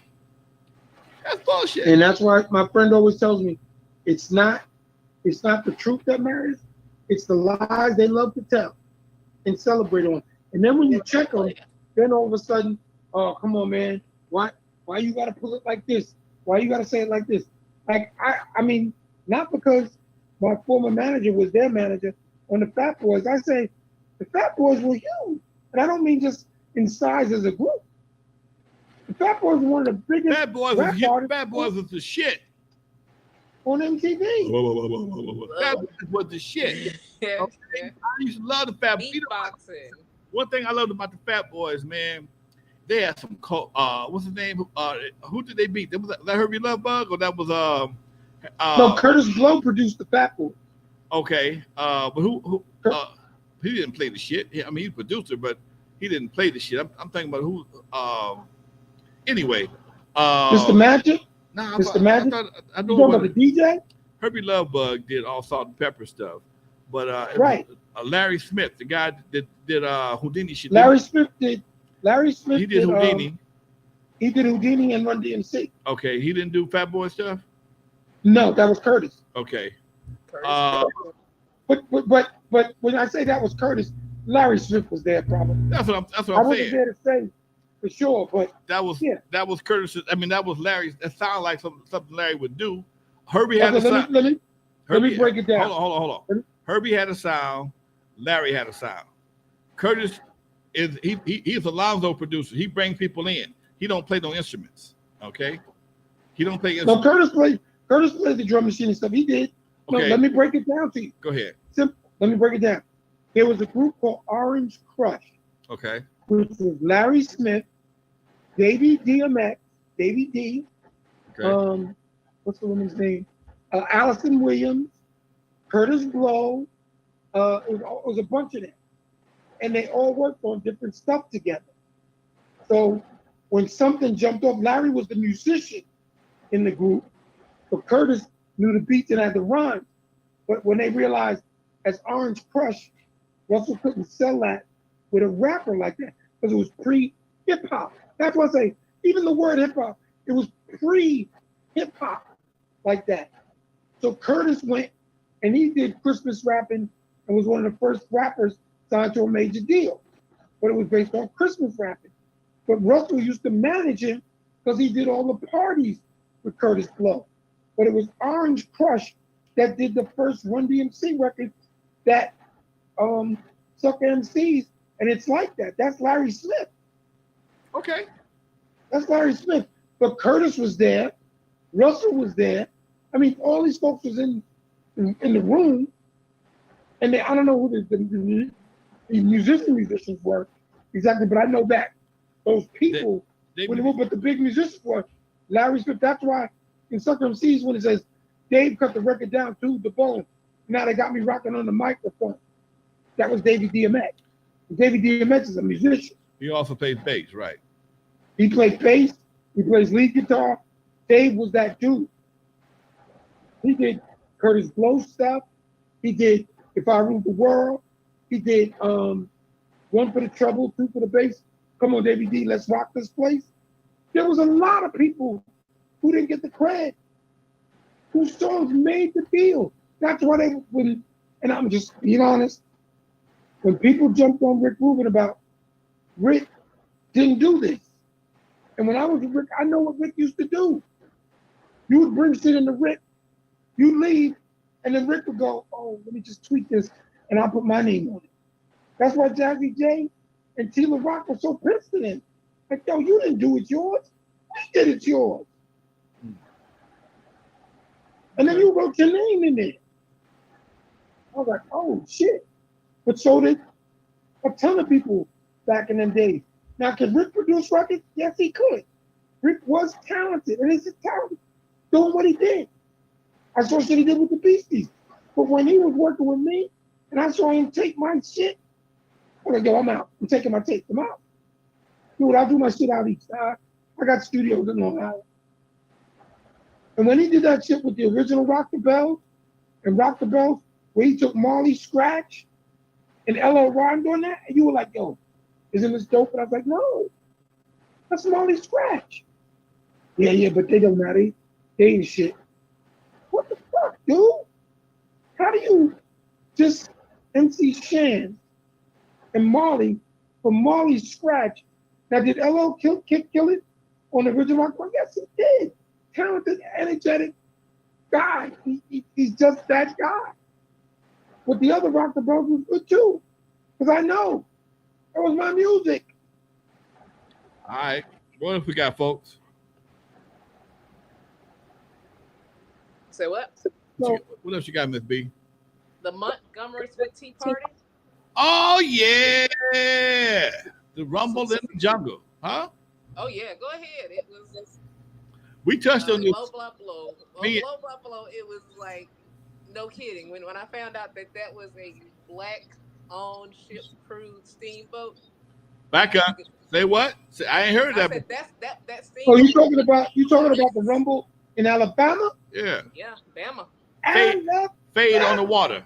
That's bullshit. And that's why my friend always tells me, it's not the truth that matters. It's the lies they love to tell and celebrate on. And then when you check them, then all of a sudden, oh, come on, man. Why you got to pull it like this? Why you got to say it like this? Like, I mean, not because my former manager was their manager on the Fat Boys. I say the Fat Boys were huge. And I don't mean just in size as a group. The Fat Boys were one of the biggest Fat Boys was the shit. On MTV. That was the shit. Okay? I used to love the Fat Boys. One thing I loved about the Fat Boys, man, they had some what's his name? Who did they beat? Was that Herbie Lovebug or that was no, Curtis Blow produced the Fat Boys. Okay. But who he didn't play the shit. I mean, he's a producer, but he didn't play the shit. I'm thinking about who anyway. Mr. Magic? Nah, Mr. Magic? I know about the DJ? Herbie Lovebug did all salt and pepper stuff. But right. Larry Smith, the guy that did Houdini shit. Larry Smith did Houdini. He did Houdini and Run DMC. Okay, he didn't do Fat Boy stuff? No, that was Curtis. Okay. But when I say that was Curtis, Larry Smith was there probably. That's what I'm saying. I wasn't there to say for sure, but that was Curtis. I mean, that was Larry's. That sounded like something Larry would do. Herbie had a sound. Let me break it down. Hold on. Herbie had a sound. Larry had a sound. Curtis he's a Lonzo producer. He brings people in. He don't play no instruments. Okay. He don't play instruments. No, Curtis played the drum machine and stuff. He did. No, okay. Let me break it down to you. Go ahead. Simple. Let me break it down. There was a group called Orange Crush. Okay. Which was Larry Smith, Davey DMX, Davey D. Okay. What's the woman's name? Allison Williams, Curtis Blow. It was a bunch of them. And they all worked on different stuff together. So when something jumped off, Larry was the musician in the group, but Curtis knew the beats and had the rhymes. But when they realized as Orange Crush, Russell couldn't sell that with a rapper like that because it was pre-hip hop. That's why I say, even the word hip hop, it was pre-hip hop like that. So Curtis went and he did Christmas rapping and was one of the first rappers signed to a major deal. But it was based on Christmas rapping. But Russell used to manage him because he did all the parties with Curtis Blow. But it was Orange Crush that did the first Run DMC record that suck MCs, and it's like that. That's Larry Smith. Okay. That's Larry Smith. But Curtis was there, Russell was there, I mean, all these folks was in the room, and I don't know who the musicians were exactly, but I know that those people They, when they were, but the big musicians were Larry Smith. That's why in Sucker Seas when it says Dave cut the record down to the bone. Now they got me rocking on the microphone. That was Davey DMX. Davey DMX is a musician. he also plays bass, right? He plays bass. He plays lead guitar. Dave was that dude. He did Curtis Blow stuff. He did If I Ruled the World. He did One for the Trouble, Two for the Bass. Come on, Davey D, let's rock this place. There was a lot of people who didn't get the credit, whose songs made the deal. That's why and I'm just being honest, when people jumped on Rick Rubin about Rick didn't do this. And when I was with Rick, I know what Rick used to do. You would bring shit into Rick, you leave, and then Rick would go, oh, let me just tweak this, and I'll put my name on it. That's why Jazzy J and Tila Rock were so pissed at him. Like, yo, you didn't do it yours. We did it yours. And then you wrote your name in there. I was like, oh, shit. But so did a ton of people back in them days. Now, could Rick produce records? Yes, he could. Rick was talented, and he's talented doing what he did. I saw shit he did with the Beasties. But when he was working with me, and I saw him take my shit, I was like, yo, I'm out. I'm taking my tape. I'm out. Dude, I do my shit out each side. I got studios in Long Island. And when he did that shit with the original Rock the Bells, where he took Marley Scratch and LL Ron doing that, and you were like, yo, isn't this dope? And I was like, no, that's Marley Scratch. Yeah, but they don't matter. They ain't shit. What the fuck, dude? How do you just MC Shan and Marley from Marley Scratch? Now, did LL kill it on the original Rock? Well, yes, he did. Talented, energetic guy. He's just that guy. But the other Rock the Bells was good too, because I know that was my music. All right. What else we got, folks? Say what? So, What else you got, Miss B? The Montgomery Sweet Tea Party. Oh, yeah. The Rumble in the Jungle. Huh? Oh yeah, go ahead. It was We touched on this. Low Buffalo. Low Buffalo. It was like no kidding. When I found out that was a black-owned ship cruise steamboat. Back up. Say what? I ain't heard that. I said that steamboat. oh, you talking about the Rumble in Alabama? Yeah. Yeah, Bama. Fade on the water.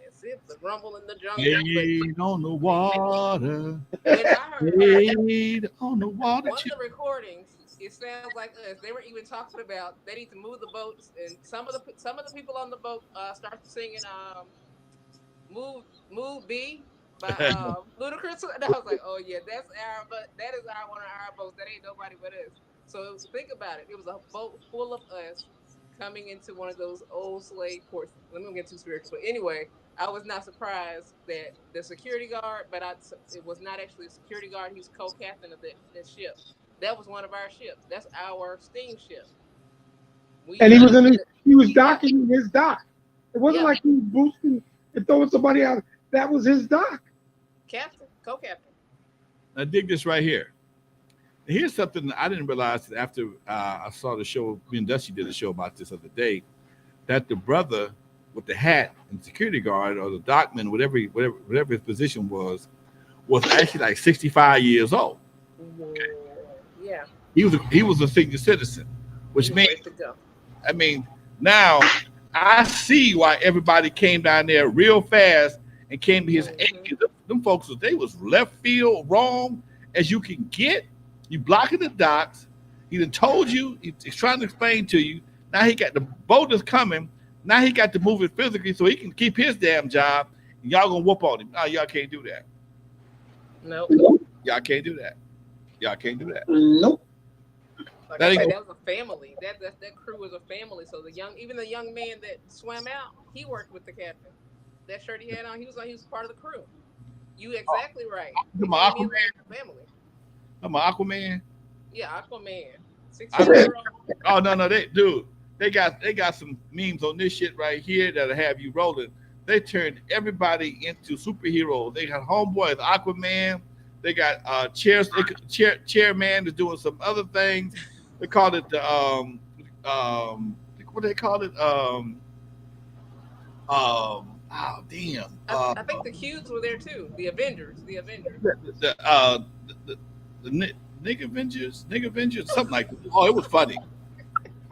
That's it. The Rumble in the Jungle. Fade on the water. When I heard Fade on the water. one of the recordings, it sounds like us. They were even talking about they need to move the boats, and some of the people on the boat started singing "Move B" by Ludacris. And I was like, oh yeah, that is one of our boats. That ain't nobody but us. So think about it. It was a boat full of us coming into one of those old slave ports. Let me get too spiritual, but anyway, I was not surprised that the security guard, but it was not actually a security guard. He was co-captain of the ship. That was one of our ships. That's our steamship. And he was docking his dock. It wasn't like he was boosting and throwing somebody out. That was his dock. Captain, co-captain. Now dig this right here. Here's something I didn't realize after I saw the show. Me and Dusty did a show about this other day. That the brother with the hat and security guard or the dockman, whatever his position was actually like 65 years old. Okay. Yeah. He was a senior citizen, which means now I see why everybody came down there real fast and came to his aid. Them folks, they was left field wrong as you can get. You blocking the docks. He done told you. He's trying to explain to you. Now he got the boat is coming. Now he got to move it physically so he can keep his damn job. And y'all gonna whoop on him. No, y'all can't do that. Nope. Y'all can't do that. Y'all can't do that. Nope. Like I said, that was a family. That crew was a family. So even the young man that swam out, he worked with the captain. That shirt he had on, he was part of the crew. You exactly right. I'm Aquaman. Family. I'm Aquaman. Yeah, Aquaman. 16-year-old. Oh no, dude. They got some memes on this shit right here that'll have you rolling. They turned everybody into superheroes. They got Homeboy as Aquaman. They got Chairman is doing some other things. They called it the what they call it oh damn I think the Qs were there too. The Avengers. the the, Nigga Avengers, something like that. Oh, it was funny.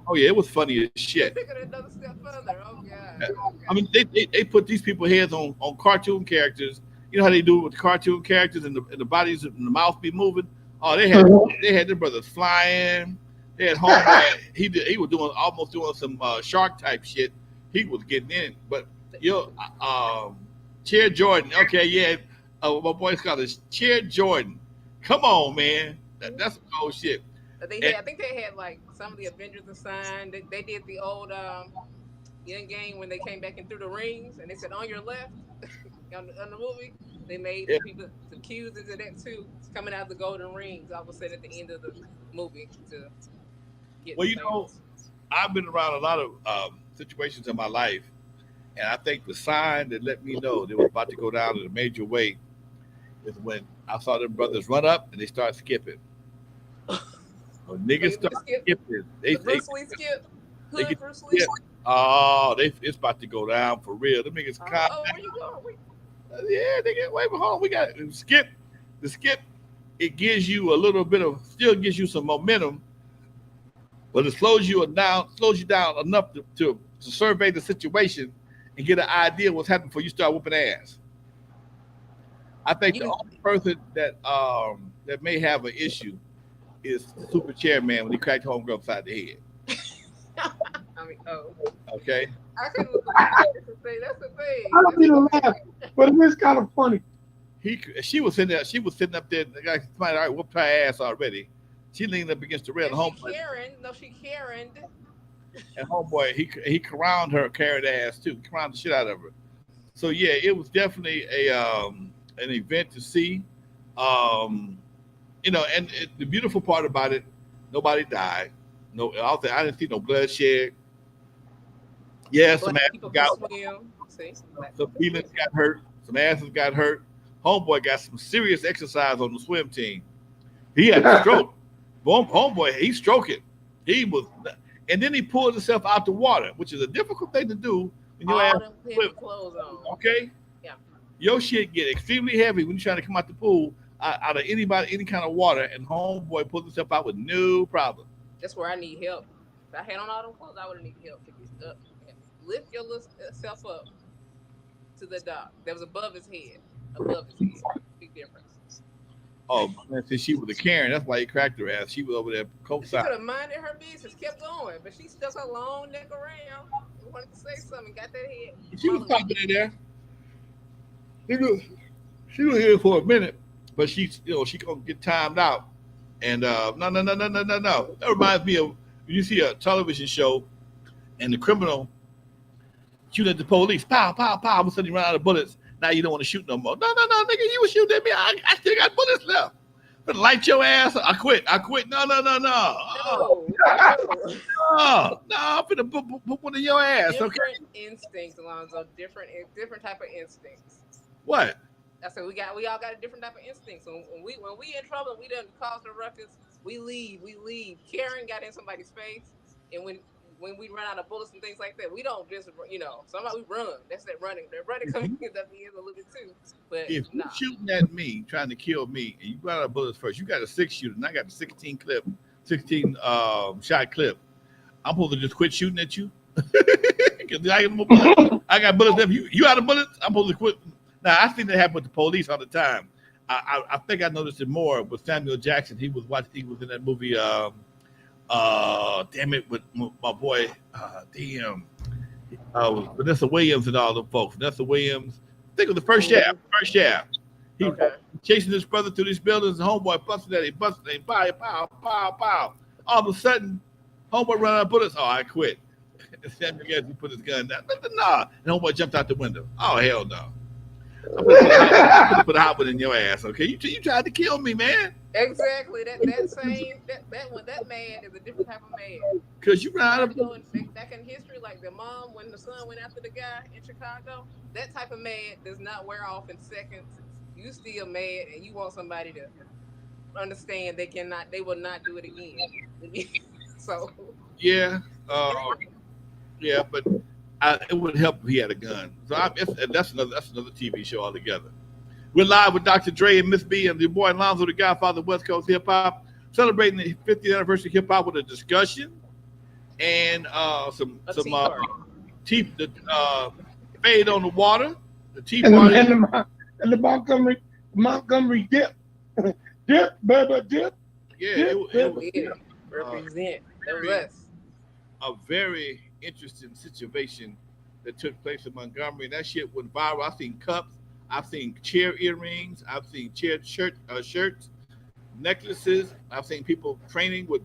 Oh yeah, it was funny as shit. Took it another step further. Oh god. Okay. I mean, they put these people heads on cartoon characters. You know how they do it with the cartoon characters and the bodies and the mouth be moving. Oh, they had their brothers flying. They had homeboy. He was almost doing some shark type shit. He was getting in, but Chair Jordan. Okay, yeah. My boy's called his Chair Jordan. Come on, man. That's some old shit. I think they had like some of the Avengers assigned. They did the old Young Game when they came back and threw the rings, and they said on your left on the movie. They made people some cues into that too. It's coming out the golden rings. All of a sudden at the end of the movie to get. Well, I've been around a lot of situations in my life, and I think the sign that let me know they were about to go down in a major way is when I saw them brothers run up and they start skipping. When niggas start skipping, they Bruce Lee skip. Hood Bruce Lee. Oh, it's about to go down for real. Them niggas where you going? Yeah, they get wait, but hold on. We got skip. The skip, it gives you a little bit of, still gives you some momentum, but it slows you down enough to survey the situation and get an idea of what's happening before you start whooping ass. I think the only person that may have an issue is the Super Chairman when he cracked homegirl upside the head. I mean, okay. I couldn't look at that's the thing. I don't mean to laugh, but it is kind of funny. She was sitting up there. The guy already whooped her ass already. She leaned up against the rail. She Karen. And homeboy, he corralled her carried ass too. Corralled the shit out of her. So yeah, it was definitely an event to see. And the beautiful part about it, nobody died. No, I didn't see no bloodshed. Yeah, some asses got hurt. Some asses got hurt. Homeboy got some serious exercise on the swim team. He had a stroke. Homeboy, he stroked it. And then he pulled himself out the water, which is a difficult thing to do when you have clothes on. Okay? Yeah. Your shit get extremely heavy when you're trying to come out the pool out of any kind of water, and homeboy pulls himself out with no problem. That's where I need help. If I had on all them clothes, I would have needed help to get up. Lift your little self up to the dock. That was above his head. Big difference. Oh, man, since she was a Karen, that's why he cracked her ass. She was over there coast She could have minded her business, kept going, but she stuck her long neck around. Wanted to say something, got that head. She was popping in there. She was here for a minute, but she gonna get timed out. And no. That reminds me of you see a television show, and the criminal shooting at the police, pow, pow, pow. All of a sudden, you run out of bullets. Now you don't want to shoot no more. No, nigga, you was shooting at me. I still got bullets left. But light your ass. I quit. No. No, I'm finna put one in your ass. Different okay. Instincts, Lonzo. Different type of instincts. What? I said we all got a different type of instincts. When we in trouble, we done caused a ruckus. We leave. Karen got in somebody's face, and when we run out of bullets and things like that, we don't just somebody we run. That's that running. That running coming in up the end a little bit too. But if you're shooting at me, trying to kill me, and you run out of bullets first, you got a 6-shooter, and I got a 16 shot clip. I'm supposed to just quit shooting at you because I got bullets left. You out of bullets? I'm supposed to quit. Now I think that happens with the police all the time. I think I noticed it more with Samuel Jackson. He was in that movie. Damn it, with my boy, Vanessa Williams and all the folks. Vanessa Williams. Think of the first shaft. He chasing his brother through these buildings, and homeboy busting at him, pow, pow, pow. All of a sudden, homeboy run out of bullets. Oh, I quit. Samuel Jackson put his gun down. Nah. And homeboy jumped out the window. Oh, hell no. I'm gonna put a hot one in your ass, okay? You tried to kill me, man. Exactly. That mad is a different type of mad. Because you You ride try to up. go back in history, like the mom when the son went after the guy in Chicago. That type of mad does not wear off in seconds. You still mad, and you want somebody to understand they will not do it again. So Yeah, yeah, but it would help if he had a gun. So that's another TV show altogether. We're live with Dr. Dre and Miss B and your boy Lonzo, the Godfather of West Coast hip hop, celebrating the 50th anniversary of hip hop with a discussion and some a tea party. the fade on the water, the tea and party. the Montgomery dip, dip, baby, dip, Yeah, dip, it was Yeah, uh, represent. That was very, us. a very interesting situation that took place in Montgomery. That shit went viral. I've seen cups, I've seen chair earrings, I've seen shirts, necklaces. I've seen people training with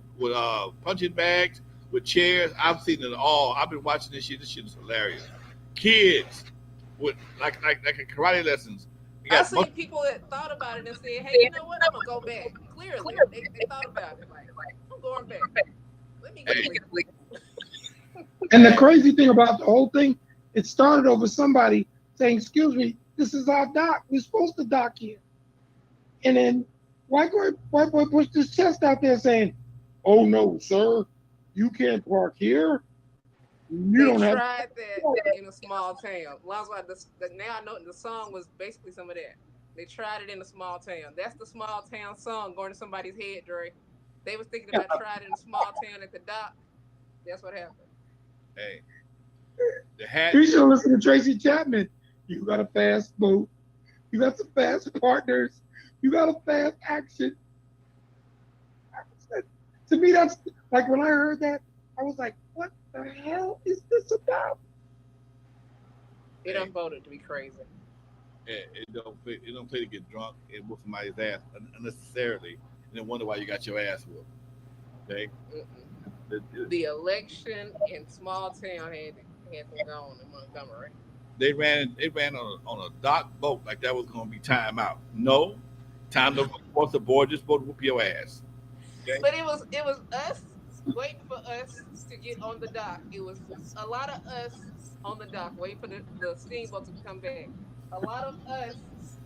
punching bags, with chairs. I've seen it all. I've been watching this shit. This shit is hilarious. Kids with like karate lessons. You I got seen people that thought about it and said, "Hey, you know what? I'm gonna go back." Clearly, they thought about it. Like, I'm going back. Let me get hey, legal. And the hey, crazy thing about the whole thing, it started over somebody saying, "Excuse me, this is our dock. We're supposed to dock here." And then white boy pushed his chest out there saying, "Oh no, sir, you can't park here. You They don't have." tried that in a small town. Lonzo, now I know the song was basically some of that. They tried it in a small town. That's the small town song going to somebody's head, Dre. They was thinking about trying it in a small town at the dock. That's what happened. hey, the hat. You should listen to Tracy Chapman. You got a fast boat. You got some fast partners. You got a fast action. To me, that's like when I heard that, I was like, "What the hell is this about?" It Hey, unfolded to be crazy. it don't play to get drunk and whoop somebody's ass unnecessarily, and then wonder why you got your ass whooped. Okay, Mm-mm. The- The election in small town had them gone in Montgomery. they ran on a dock boat like that was going to be time out. No, time to cross the board. Just boat whoop your ass. Okay, But it was us waiting for us to get on the dock. It was a lot of us on the dock waiting for the steamboat to come back. A lot of us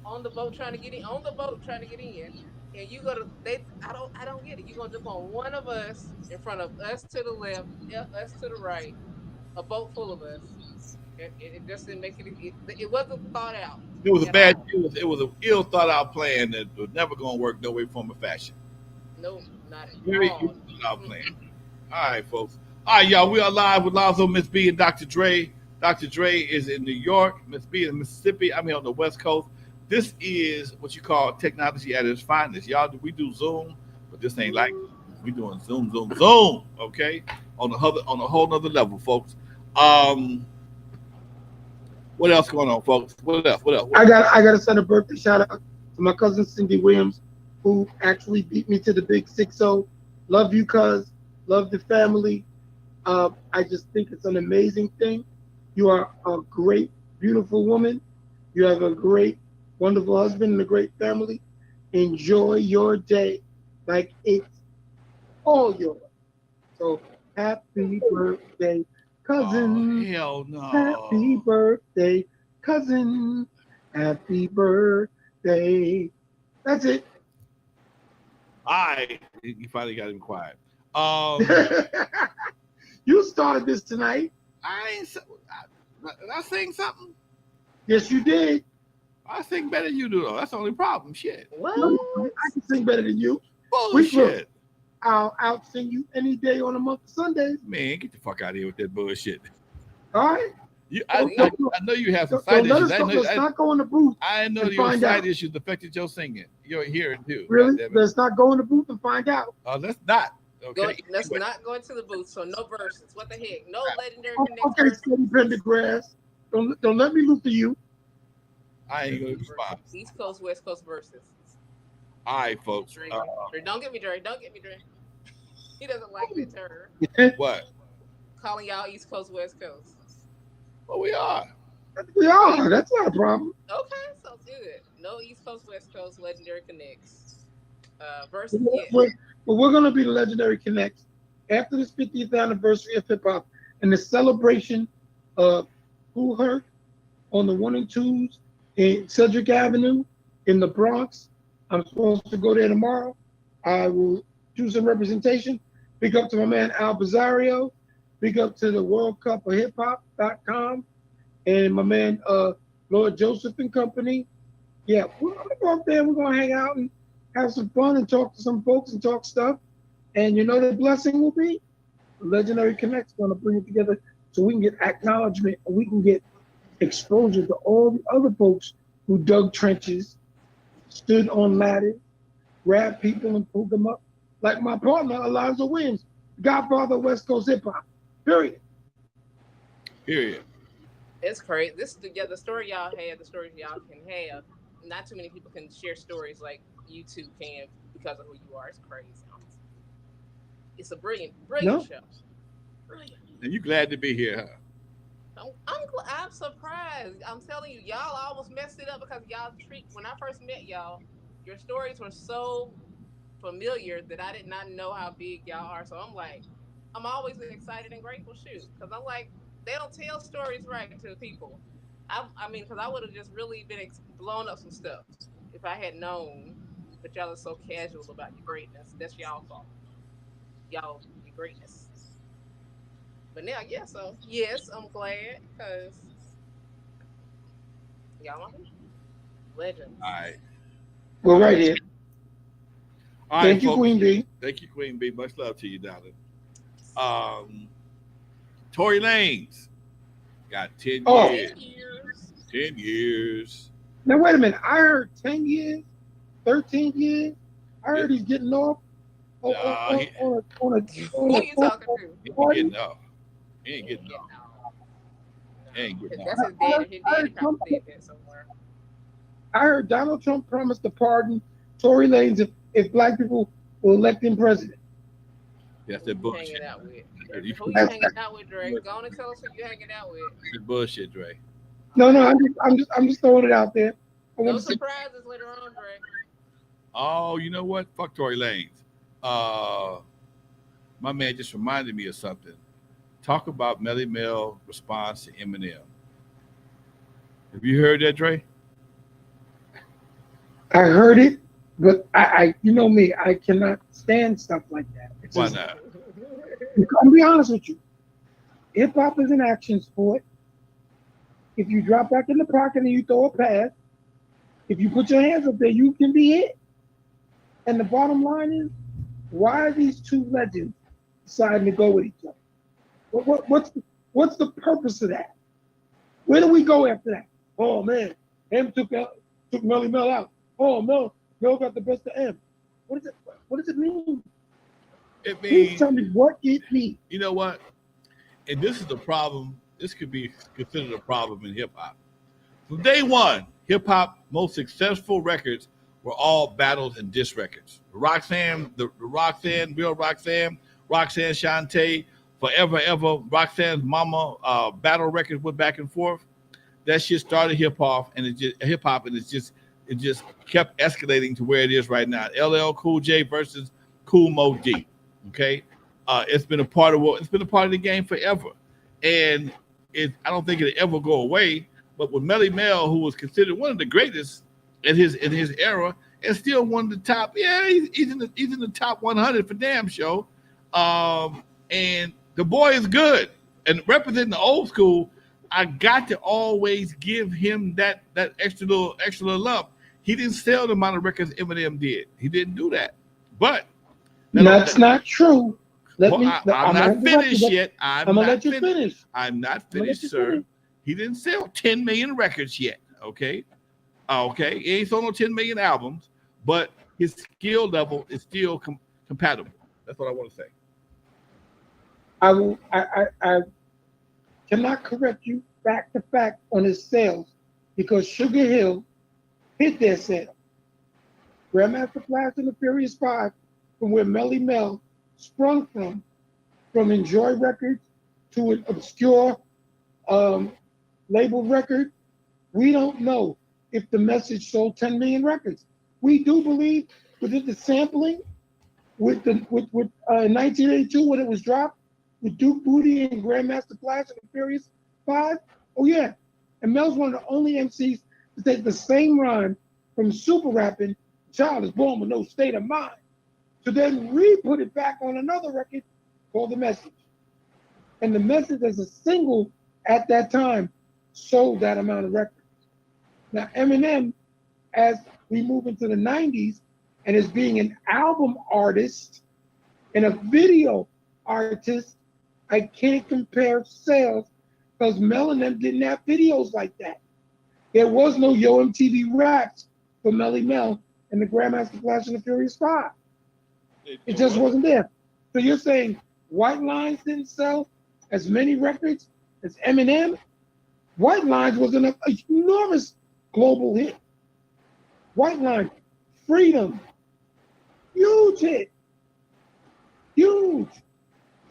on the boat trying to get in, on the boat trying to get in. And you go to they I don't get it. You're gonna jump on one of us in front of us to the left, us to the right, a boat full of us. It just didn't make it wasn't thought out it was a at bad. all. It was an ill thought out plan that was never going to work no way, form, or fashion. No, not at Very ill all. thought out plan. Mm-mm. All right, folks. All right, y'all. We are live with Lonzo, Miss B, and Dr. Dre. Dr. Dre is in New York. Miss B in Mississippi. I'm here on the West Coast. This is what you call technology at its finest. Y'all, we do Zoom, but this ain't like we doing Zoom, Zoom, Zoom. Okay, on a whole nother level, folks. Um, what else going on, folks? What else? What else? What else? I got to send a birthday shout out to my cousin Cindy Williams, who actually beat me to the big 6-0. Love you, cuz. Love the family. I just think it's an amazing thing. You are a great, beautiful woman. You have a great, wonderful husband and a great family. Enjoy your day like it's all yours. So happy birthday, Oh cousin. hell Happy no! birthday, cousin. Happy birthday. That's it. All right, you finally got him quiet. Um, You started this tonight. I ain't. I sing something. Yes, you did. I sing better than you do though. That's the only problem. Shit. No, What? I can sing better than you. Look, Bullshit. I'll outsing you any day on a month of Sundays. Man, get the fuck out of here with that bullshit. All right. You, I, Don't, See? I, don't, I know you have some don't side let issues. us go. Let's not go in the booth I know and your find side out. issues affected your singing, your hearing too. God Really? damn it. Let's not go in the booth and find out. Let's not. Go. Okay. Let's Anyway, not go into the booth. So no verses. What the heck? No legendary Oh, connects okay, verses. Steady Pendergrass. Don't let me lose to you. I ain't gonna respond. East Coast, West Coast verses. All right, folks. Dre, don't get me, Dre. Don't get me, Dre. He doesn't like that term. What? Calling y'all East Coast, West Coast. Well, we are. We are. That's not a problem. Okay, so good. No East Coast, West Coast legendary connects. versus yeah. We're going to be the Legendary Connects after this 50th anniversary of hip hop and the celebration of Who Hurt on the 1 and 2s in Cedric Avenue in the Bronx. I'm supposed to go there tomorrow. I will do some representation. Big up to my man Al Bazario. Big up to the World Cup of Hip Hop.com and my man Lord Joseph and company. Yeah, we're gonna go up there. We're gonna hang out and have some fun and talk to some folks and talk stuff. And you know the blessing will be the Legendary Connect's gonna bring it together so we can get acknowledgement and we can get exposure to all the other folks who dug trenches, stood on ladders, grabbed people and pulled them up. Like my partner, Lonzo Williams, godfather of West Coast hip hop. Period. Period. It's crazy. This is the story y'all have, the stories y'all can have. Not too many people can share stories like you two can because of who you are. It's crazy. It's a brilliant show. Brilliant. And you glad to be here, huh? I'm surprised. I'm telling you, y'all almost messed it up because y'all when I first met y'all, your stories were so familiar that I did not know how big y'all are. So I'm always excited and grateful, shoot, because I'm like, they don't tell stories right to people. I mean, because I would have just really been blown up some stuff if I had known. But y'all are so casual about your greatness. That's y'all fault. Y'all, your greatness. But now, yeah, so yes, I'm glad because y'all are legends. All right. We're right here. All right, Thank you, folks. Queen B. Thank you, Queen B. Much love to you, darling. Tory Lanez got 10 years. 10 years. Now wait a minute. I heard 10 years, 13 years. I heard he's getting off on Who you talking to? He ain't getting off. He ain't getting off. He ain't getting off. That's his dad. His dad probably did that somewhere. I heard Donald Trump promised to pardon Tory Lanez if black people will elect him president. That's that bullshit. Hanging out with. Who you hanging out with, Dre? Go on and tell us who you hanging out with. That's bullshit, Dre. No, I'm just throwing it out there. No surprises later on, Dre. Oh, you know what? Fuck Tory Lanez. My man just reminded me of something. Talk about Melly Mel response to Eminem. Have you heard that, Dre? I heard it, but I you know me, I cannot stand stuff like that. Why not? I'll be honest with you. Hip hop is an action sport. If you drop back in the pocket and you throw a pass, if you put your hands up there, you can be hit. And the bottom line is, why are these two legends deciding to go with each other? What's the purpose of that? Where do we go after that? Oh man, M took Melly Mel out. Oh Mel got the best of M. What does it mean? It Please means, tell me what it means. you know what? And this is the problem. This could be considered a problem in hip hop. From day one, hip hop most successful records were all battles and diss records. Roxanne, Real Roxanne, Shantae, Forever Ever, Roxanne's Mama battle records went back and forth. That shit started hip hop, and it just kept escalating to where it is right now. LL Cool J versus Cool Mo D. Okay, it's been a part of the game forever, and I don't think it'll ever go away. But with Melly Mel, who was considered one of the greatest in his era, and still one of the top, he's in the top 100 for damn show. And the boy is good, and representing the old school. I got to always give him that extra little lump. He didn't sell the amount of records Eminem did. He didn't do that. But that's not true. I'm not finished yet. I'm gonna let you finish. I'm not finished, sir. He didn't sell 10 million records yet. Okay. He ain't sold no 10 million albums, but his skill level is still compatible. That's what I want to say. I cannot correct you fact to fact on his sales because Sugar Hill hit their sale. Grandmaster Flash and the Furious 5, from where Melly Mel sprung from Enjoy Records to an obscure label record, we don't know if the message sold 10 million records. We do believe We did the sampling with in 1982 when it was dropped with Duke Booty and Grandmaster Flash and the Furious Five. Oh yeah, and Mel's one of the only MCs to take the same rhyme from super rapping "Child is born with no state of mind" to then re-put it back on another record called "The Message." And "The Message" as a single at that time sold that amount of records. Now Eminem, as we move into the 90s, and as being an album artist and a video artist, I can't compare sales because Mel and them didn't have videos like that. There was no Yo MTV Raps for Melly Mel and the Grandmaster Flash and the Furious Five. It just wasn't there. So you're saying White Lines didn't sell as many records as Eminem? White Lines was an enormous global hit. White Lines, Freedom, huge hit. Huge.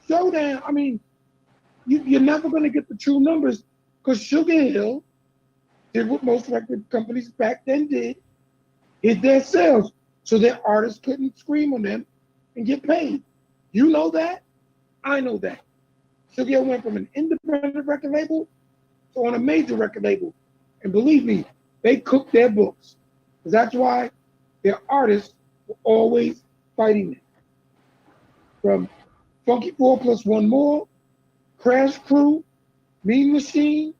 Showdown. I mean, you're never going to get the true numbers because Sugar Hill did what most record companies back then did, hit their sales so their artists couldn't scream on them and get paid. You know that? I know that. Sugar Hill went from an independent record label to on a major record label. And believe me, they cooked their books. Because that's why their artists were always fighting them. From Funky 4 plus One More, Crash Crew, Mean Machine,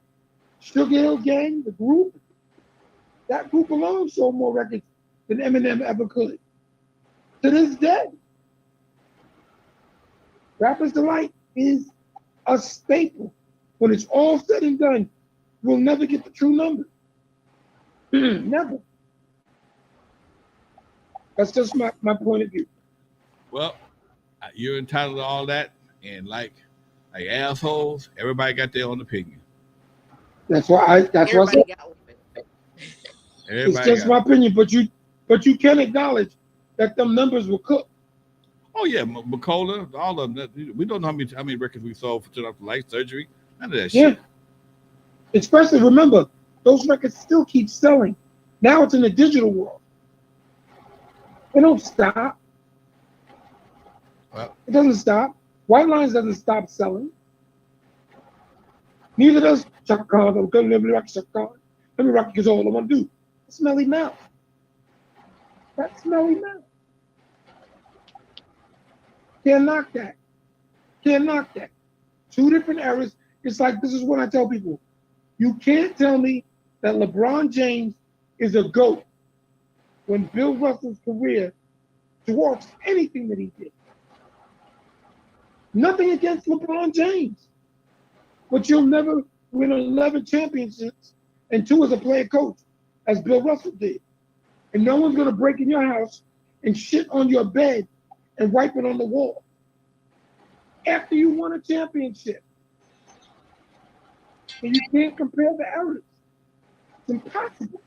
Sugar Hill Gang, the group. That group alone sold more records than Eminem ever could. To this day, Rapper's Delight is a staple. When it's all said and done, we'll never get the true number. Never. That's just my point of view. Well, you're entitled to all that, and like assholes, everybody got their own opinion. That's why I said Everybody got one. it's just my opinion, but you can acknowledge that them numbers were cooked. Oh yeah, Macola, all of them. We don't know how many records we sold for Turn Off the Light Surgery. None of that shit. Especially remember, those records still keep selling. Now it's in the digital world. They don't stop. Well, it doesn't stop. White Lines doesn't stop selling. Neither does Chaka Khan. Let me rock Chaka Khan. Let me rock because all I want to do. Smelly Mouth. That's Smelly Mouth. Can't knock that. Can't knock that. Two different eras. It's like, this is what I tell people. You can't tell me that LeBron James is a GOAT when Bill Russell's career dwarfs anything that he did. Nothing against LeBron James. But you'll never win 11 championships and 2 as a player coach, as Bill Russell did. And no one's going to break in your house and shit on your bed and wipe it on the wall after you won a championship. And you can't compare the eras. It's impossible.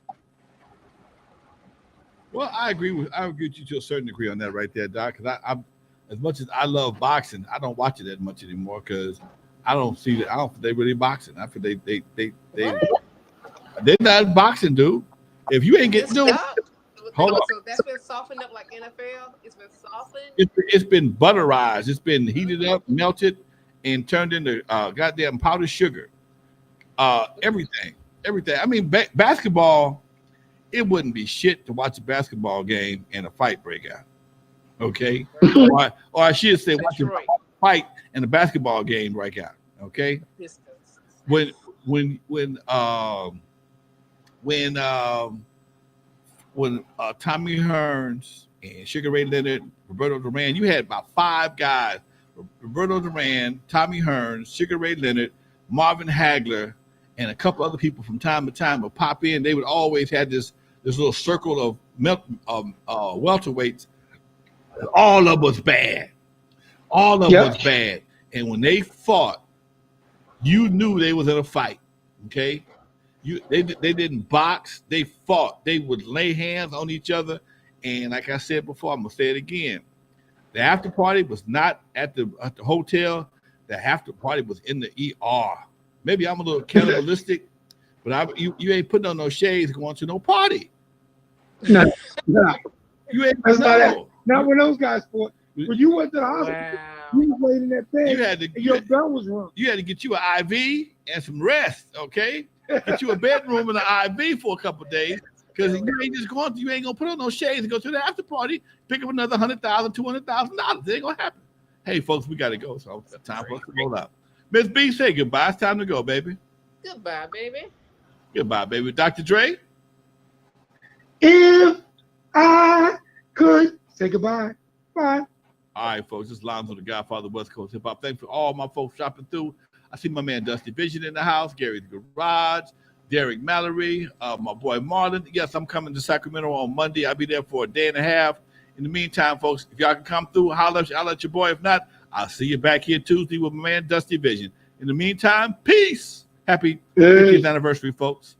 Well, I agree with you to a certain degree on that right there, Doc. Because I as much as I love boxing, I don't watch it that much anymore because I don't see that. I don't think they really boxing. I feel they're not boxing, dude. If you ain't getting hold on. So that's been softened up like NFL. It's been softened. It's been butterized. It's been heated up, melted, and turned into goddamn powdered sugar. Everything. I mean, basketball. It wouldn't be shit to watch a basketball game and a fight break out. Okay, or I should say, watch a fight and a basketball game break out. Okay, when Tommy Hearns and Sugar Ray Leonard, Roberto Duran, you had about 5 guys: Roberto Duran, Tommy Hearns, Sugar Ray Leonard, Marvin Hagler, and a couple other people from time to time would pop in. They would always have this little circle of welterweights. All of us bad. All of us bad. And when they fought, you knew they was in a fight. Okay, they didn't box. They fought. They would lay hands on each other. And like I said before, I'm gonna say it again. The after party was not at the hotel. The after party was in the ER. Maybe I'm a little cannibalistic, but you ain't putting on no shades going to no party. No. You ain't That's no. not when those guys fought. When you went to the hospital, Wow. you was laying in that bed, You had to. and your bell was rung. You had to get you an IV and some rest, okay? Get you a bedroom and an IV for a couple of days, because you ain't just going. You ain't gonna put on no shades and go to the after party, pick up another $100,000, $200,000. It ain't gonna happen. Hey, folks, we gotta go. So it's time for us to roll out. Miss B, say goodbye. It's time to go, baby. Goodbye, baby. Goodbye, baby. Dr. Dre. If I could say goodbye, bye. All right, folks. This is Lonzo, the Godfather of West Coast Hip Hop. Thanks for all my folks shopping through. I see my man Dusty Vision in the house, Gary's Garage, Derek Mallory, my boy Marlon. Yes, I'm coming to Sacramento on Monday. I'll be there for a day and a half. In the meantime, folks, if y'all can come through, holler at your boy. If not, I'll see you back here Tuesday with my man Dusty Vision. In the meantime, peace. Happy 50th anniversary, folks.